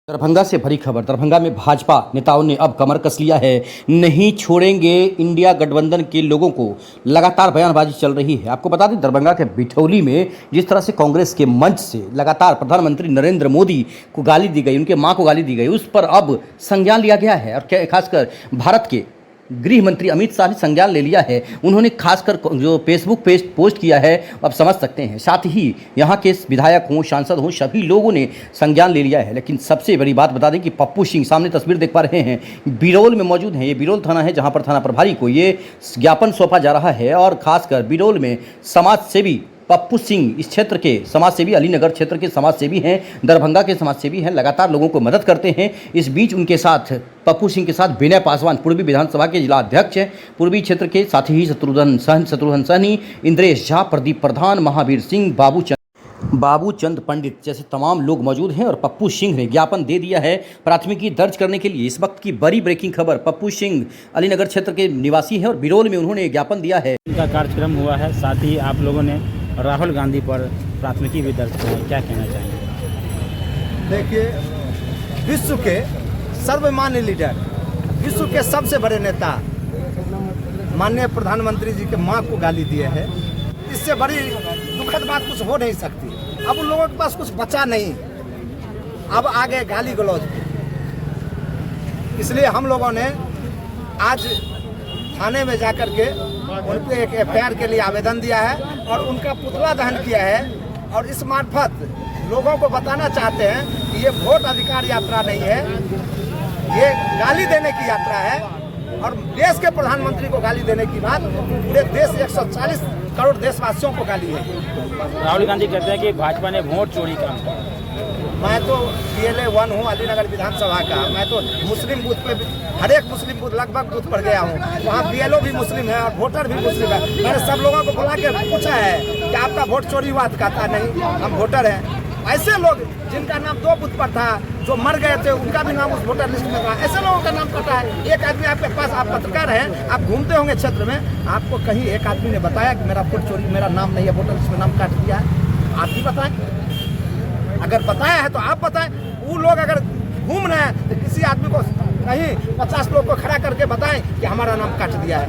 दरभंगा से भरी खबर। दरभंगा में भाजपा नेताओं ने अब कमर कस लिया है। नहीं छोड़ेंगे इंडिया गठबंधन के लोगों को। लगातार बयानबाजी चल रही है। आपको बता दें, दरभंगा के बिठौली में जिस तरह से कांग्रेस के मंच से लगातार प्रधानमंत्री नरेंद्र मोदी को गाली दी गई, उनके मां को गाली दी गई, उस पर अब संज्ञान लिया गया है। और खासकर भारत के गृह मंत्री अमित शाह ने संज्ञान ले लिया है। उन्होंने खासकर जो फेसबुक पेज पोस्ट किया है, अब समझ सकते हैं। साथ ही यहाँ के विधायक हों, सांसद हों, सभी लोगों ने संज्ञान ले लिया है। लेकिन सबसे बड़ी बात बता दें कि पप्पू सिंह, सामने तस्वीर देख पा रहे हैं, बिरौल में मौजूद हैं। ये बिरौल थाना है जहाँ पर थाना प्रभारी को ये ज्ञापन सौंपा जा रहा है। और खासकर बिरौल में समाज सेवी पप्पू सिंह इस क्षेत्र के समाजसेवी, अलीनगर क्षेत्र के समाजसेवी हैं, दरभंगा के समाजसेवी हैं, लगातार लोगों को मदद करते हैं। इस बीच उनके साथ पप्पू सिंह के साथ विनय पासवान पूर्वी विधानसभा के जिला अध्यक्ष हैं, पूर्वी क्षेत्र के, साथ ही शत्रुघ्न सहनी, इंद्रेश झा, प्रदीप प्रधान, महावीर सिंह, बाबूचंद पंडित जैसे तमाम लोग मौजूद हैं। और पप्पू सिंह ने ज्ञापन दे दिया है प्राथमिकी दर्ज करने के लिए। इस वक्त की बड़ी ब्रेकिंग खबर, पप्पू सिंह अलीनगर क्षेत्र के निवासी हैं और बिरौल में उन्होंने ज्ञापन दिया है। उनका कार्यक्रम हुआ है, साथ ही आप लोगों ने राहुल गांधी पर प्राथमिकी भी दर्ज की है, क्या कहना चाहेंगे? देखिए, विश्व के सर्वमान्य लीडर, विश्व के सबसे बड़े नेता माननीय प्रधानमंत्री जी के मां को गाली दिए है। इससे बड़ी दुखद बात कुछ हो नहीं सकती। अब उन लोगों के पास कुछ बचा नहीं, अब आगे गाली गलौज। इसलिए हम लोगों ने आज थाने में जाकर के उन पे एक एफआईआर के लिए आवेदन दिया है और उनका पुतला दहन किया है। और इस मार्फत लोगों को बताना चाहते हैं कि ये वोट अधिकार यात्रा नहीं है, ये गाली देने की यात्रा है। और देश के प्रधानमंत्री को गाली देने की बात पूरे देश 140 करोड़ देशवासियों को गाली है। राहुल गांधी कहते हैं कि भाजपा ने वोट चोरी का। मैं तो PLA 1 हूँ अलीनगर विधानसभा का। मैं तो मुस्लिम बूथ पे हर एक मुस्लिम बूथ लगभग बूथ पर गया हूँ। वहाँ BLO भी मुस्लिम है और वोटर भी मुस्लिम है। मैंने सब लोगों को बुला के पूछा है कि आपका वोट चोरी हुआ? तो कहता नहीं, हम वोटर हैं। ऐसे लोग जिनका नाम 2 बूथ पर था, जो मर गए थे, उनका भी नाम उस वोटर लिस्ट में था। ऐसे लोगों का नाम पता है। एक आदमी आपके पास, आप पत्रकार हैं, आप घूमते होंगे क्षेत्र में, आपको कहीं एक आदमी ने बताया कि मेरा वोट चोरी, मेरा नाम नहीं है, वोटर लिस्ट में नाम काट दिया है? आप ही बताएं। अगर बताया है तो आप बताएं। वो लोग अगर घूम रहे हैं तो किसी आदमी को कहीं 50 लोग को खड़ा करके बताएं कि हमारा नाम काट दिया है।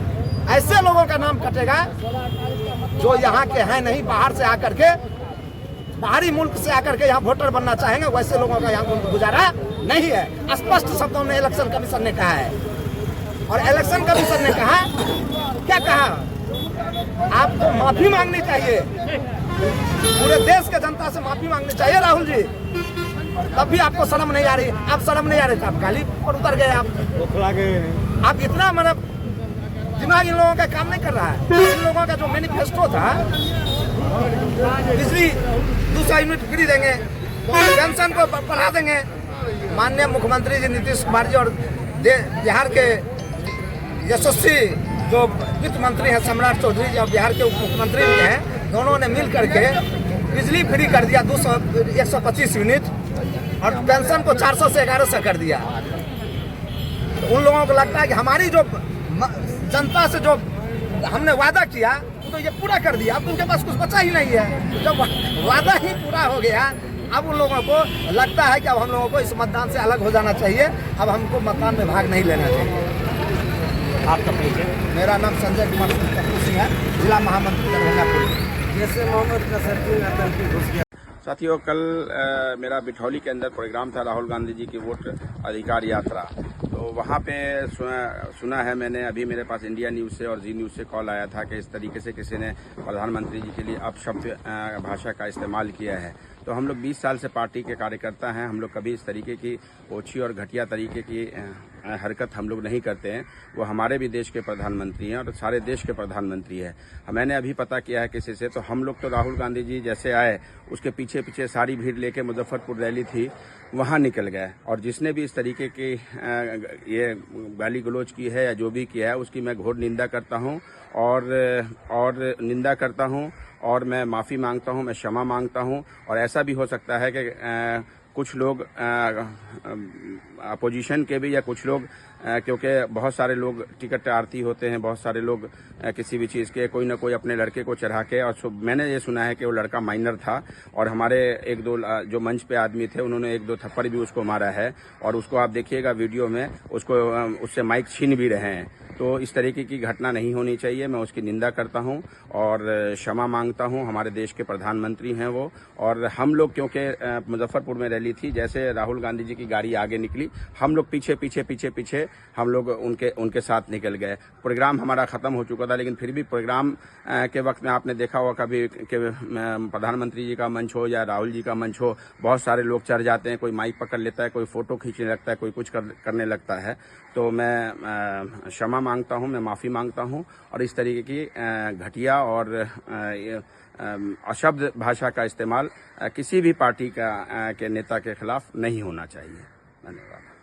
ऐसे लोगों का नाम कटेगा जो यहाँ के हैं नहीं, बाहर से आकर के, बाहरी मुल्क से आकर के यहाँ वोटर बनना चाहेंगे। वैसे लोगों का यहाँ गुजारा नहीं है। स्पष्ट शब्दों में इलेक्शन कमीशन ने कहा है। और इलेक्शन कमीशन ने कहा, क्या कहा? आपको माफी मांगनी चाहिए, पूरे देश के जनता से माफी मांगनी चाहिए राहुल जी। तब भी आपको शर्म नहीं आ रही। आप शर्म नहीं आ रही तो आप गाली पर उतर गए। आप इतना मतलब दिमाग इन लोगों का काम नहीं कर रहा है। इन लोगों का जो मैनिफेस्टो था, बिजली 200 यूनिट फ्री देंगे, पेंशन को बढ़ा देंगे। माननीय मुख्यमंत्री जी नीतीश कुमार जी और बिहार के यशस्वी जो वित्त मंत्री हैं सम्राट चौधरी जी और बिहार के उप मुख्यमंत्री भी हैं, दोनों ने मिल करके बिजली फ्री कर दिया 125 यूनिट और पेंशन को 400 से 1100 कर दिया। तो उन लोगों को लगता है कि हमारी जो जनता से जो हमने वादा किया तो ये पूरा कर दिया। अब उनके पास कुछ बचा ही नहीं है। जब वादा ही पूरा हो गया, अब उन लोगों को लगता है कि अब हम लोगों को इस मतदान से अलग हो जाना चाहिए। अब हमको मतदान में भाग नहीं लेना चाहिए। आपका परिचय? मेरा नाम संजय कुमार सिंह है, जिला महामंत्री दरभंगा। जैसे मोहम्मद कसर की घुस गया। साथियों, कल मेरा बिठौली के अंदर प्रोग्राम था राहुल गांधी जी की वोट अधिकार यात्रा। तो वहाँ पे सुना है मैंने, अभी मेरे पास इंडिया न्यूज़ से और जी न्यूज़ से कॉल आया था कि इस तरीके से किसी ने प्रधानमंत्री जी के लिए अपशब्द भाषा का इस्तेमाल किया है। तो हम लोग 20 साल से पार्टी के कार्यकर्ता हैं। हम लोग कभी इस तरीके की ओछी और घटिया तरीके की हरकत हम लोग नहीं करते हैं। वो हमारे भी देश के प्रधानमंत्री हैं और सारे देश के प्रधानमंत्री हैं। मैंने अभी पता किया है किसी से, तो हम लोग तो राहुल गांधी जी जैसे आए, उसके पीछे पीछे सारी भीड़ लेके मुजफ्फरपुर रैली थी, वहाँ निकल गए। और जिसने भी इस तरीके की ये गाली गलौज की है या जो भी किया है, उसकी मैं घोर निंदा करता हूँ और निंदा करता हूँ और मैं माफ़ी मांगता हूँ, मैं क्षमा मांगता हूँ। और ऐसा भी हो सकता है कि कुछ लोग अपोजिशन के भी, या कुछ लोग क्योंकि बहुत सारे लोग टिकट आरती होते हैं, बहुत सारे लोग किसी भी चीज़ के कोई ना कोई अपने लड़के को चढ़ा के, और मैंने ये सुना है कि वो लड़का माइनर था और हमारे एक दो जो मंच पे आदमी थे उन्होंने एक दो थप्पड़ भी उसको मारा है, और उसको आप देखिएगा वीडियो में, उसको उससे माइक छीन भी रहे हैं। तो इस तरीके की घटना नहीं होनी चाहिए। मैं उसकी निंदा करता हूं और क्षमा मांगता हूं। हमारे देश के प्रधानमंत्री हैं वो, और हम लोग क्योंकि मुजफ्फरपुर में रैली थी, जैसे राहुल गांधी जी की गाड़ी आगे निकली, हम लोग पीछे पीछे पीछे पीछे हम लोग उनके साथ निकल गए। प्रोग्राम हमारा ख़त्म हो चुका था, लेकिन फिर भी प्रोग्राम के वक्त में आपने देखा होगा कभी कि प्रधानमंत्री जी का मंच हो या राहुल जी का मंच हो, बहुत सारे लोग चढ़ जाते हैं, कोई माइक पकड़ लेता है, कोई फ़ोटो खींचने लगता है, कोई कुछ करने लगता है। तो मैं क्षमा मांगता हूं, मैं माफ़ी मांगता हूं, और इस तरीके की घटिया और अशब्द भाषा का इस्तेमाल किसी भी पार्टी के नेता के खिलाफ नहीं होना चाहिए। धन्यवाद।